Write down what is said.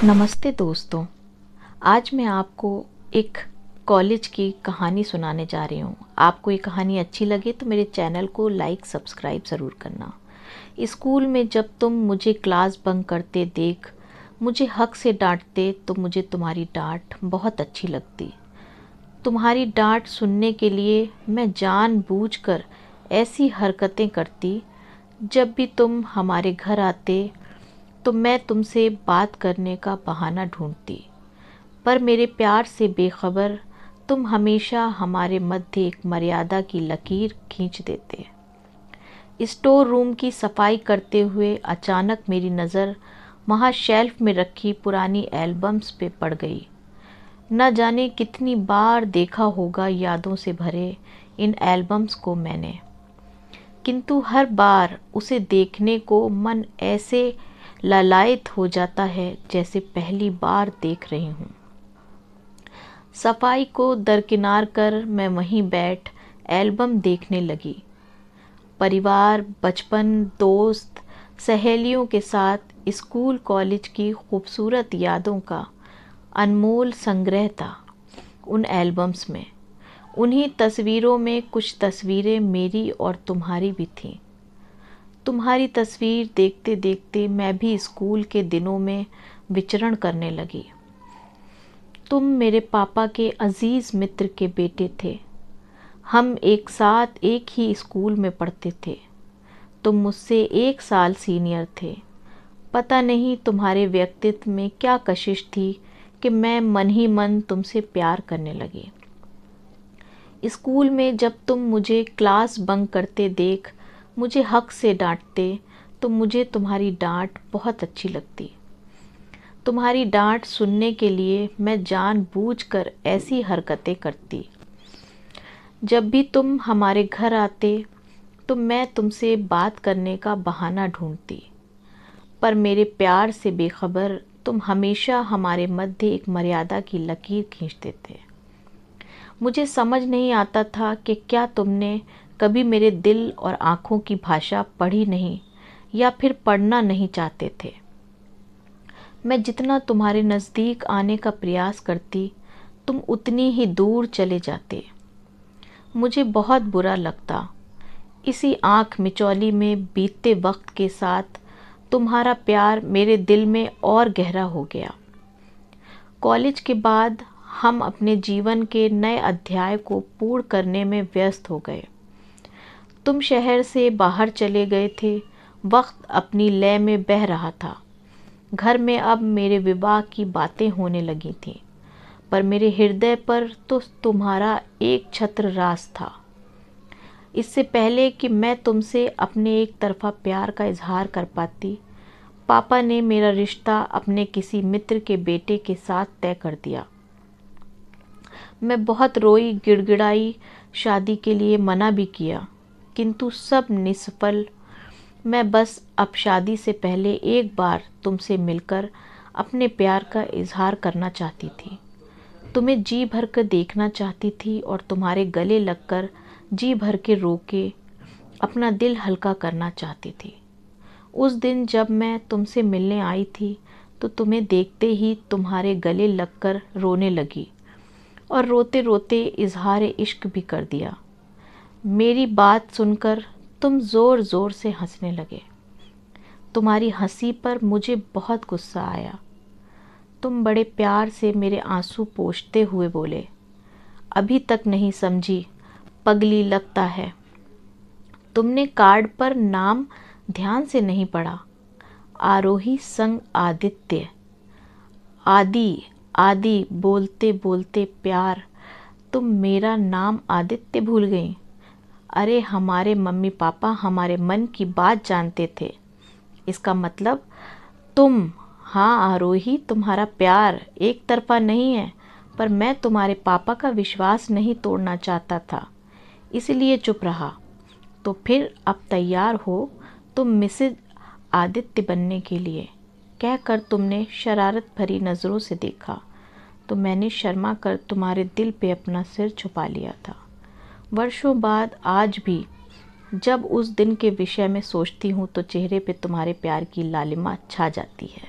नमस्ते दोस्तों। आज मैं आपको एक कॉलेज की कहानी सुनाने जा रही हूँ। आपको ये कहानी अच्छी लगे तो मेरे चैनल को लाइक सब्सक्राइब ज़रूर करना। स्कूल में जब तुम मुझे क्लास बंक करते देख मुझे हक से डांटते तो मुझे तुम्हारी डांट बहुत अच्छी लगती। तुम्हारी डांट सुनने के लिए मैं जानबूझकर ऐसी हरकतें करती। जब भी तुम हमारे घर आते तो मैं तुमसे बात करने का बहाना ढूंढती, पर मेरे प्यार से बेखबर तुम हमेशा हमारे मध्य एक मर्यादा की लकीर खींच देते। स्टोर रूम की सफाई करते हुए अचानक मेरी नज़र वहाँ शेल्फ में रखी पुरानी एल्बम्स पे पड़ गई। न जाने कितनी बार देखा होगा यादों से भरे इन एल्बम्स को मैंने, किंतु हर बार उसे देखने को मन ऐसे ललायत हो जाता है जैसे पहली बार देख रही हूँ। सफाई को दरकिनार कर मैं वहीं बैठ एल्बम देखने लगी। परिवार, बचपन, दोस्त, सहेलियों के साथ स्कूल कॉलेज की खूबसूरत यादों का अनमोल संग्रह था उन एल्बम्स में। उन्हीं तस्वीरों में कुछ तस्वीरें मेरी और तुम्हारी भी थीं। तुम्हारी तस्वीर देखते देखते मैं भी स्कूल के दिनों में विचरण करने लगी। तुम मेरे पापा के अजीज़ मित्र के बेटे थे। हम एक साथ एक ही स्कूल में पढ़ते थे। तुम मुझसे 1 साल सीनियर थे। पता नहीं तुम्हारे व्यक्तित्व में क्या कशिश थी कि मैं मन ही मन तुमसे प्यार करने लगी। स्कूल में जब तुम मुझे क्लास बंक करते देख मुझे हक से डांटते तो मुझे तुम्हारी डांट बहुत अच्छी लगती। तुम्हारी डांट सुनने के लिए मैं जानबूझकर ऐसी हरकतें करती। जब भी तुम हमारे घर आते तो मैं तुमसे बात करने का बहाना ढूंढती, पर मेरे प्यार से बेखबर तुम हमेशा हमारे मध्य एक मर्यादा की लकीर खींचते थे। मुझे समझ नहीं आता था कि क्या तुमने कभी मेरे दिल और आँखों की भाषा पढ़ी नहीं या फिर पढ़ना नहीं चाहते थे। मैं जितना तुम्हारे नज़दीक आने का प्रयास करती तुम उतनी ही दूर चले जाते। मुझे बहुत बुरा लगता। इसी आँख मिचौली में बीतते वक्त के साथ तुम्हारा प्यार मेरे दिल में और गहरा हो गया। कॉलेज के बाद हम अपने जीवन के नए अध्याय को पूर्ण करने में व्यस्त हो गए। तुम शहर से बाहर चले गए थे। वक्त अपनी लय में बह रहा था। घर में अब मेरे विवाह की बातें होने लगी थीं, पर मेरे हृदय पर तो तुम्हारा एक छत्र राज था। इससे पहले कि मैं तुमसे अपने एक तरफा प्यार का इजहार कर पाती, पापा ने मेरा रिश्ता अपने किसी मित्र के बेटे के साथ तय कर दिया। मैं बहुत रोई, गिड़गिड़ाई, शादी के लिए मना भी किया, किंतु सब निष्फल। मैं बस अब शादी से पहले एक बार तुमसे मिलकर अपने प्यार का इजहार करना चाहती थी। तुम्हें जी भर कर देखना चाहती थी और तुम्हारे गले लगकर जी भर के रो के अपना दिल हल्का करना चाहती थी। उस दिन जब मैं तुमसे मिलने आई थी तो तुम्हें देखते ही तुम्हारे गले लगकर रोने लगी और रोते रोते इजहार इश्क भी कर दिया। मेरी बात सुनकर तुम ज़ोर ज़ोर से हंसने लगे। तुम्हारी हंसी पर मुझे बहुत गुस्सा आया। तुम बड़े प्यार से मेरे आंसू पोंछते हुए बोले, अभी तक नहीं समझी, पगली लगता है। तुमने कार्ड पर नाम ध्यान से नहीं पढ़ा। आरोही संग आदित्य। आदि आदि बोलते बोलते प्यार, तुम मेरा नाम आदित्य भूल गई। अरे हमारे मम्मी पापा हमारे मन की बात जानते थे। इसका मतलब तुम, हाँ आरोही, तुम्हारा प्यार एक तरफा नहीं है, पर मैं तुम्हारे पापा का विश्वास नहीं तोड़ना चाहता था, इसलिए चुप रहा। तो फिर अब तैयार हो तुम मिसेज आदित्य बनने के लिए, कहकर तुमने शरारत भरी नज़रों से देखा तो मैंने शर्मा कर तुम्हारे दिल पे अपना सिर छुपा लिया था। वर्षों बाद आज भी जब उस दिन के विषय में सोचती हूँ तो चेहरे पे तुम्हारे प्यार की लालिमा छा जाती है।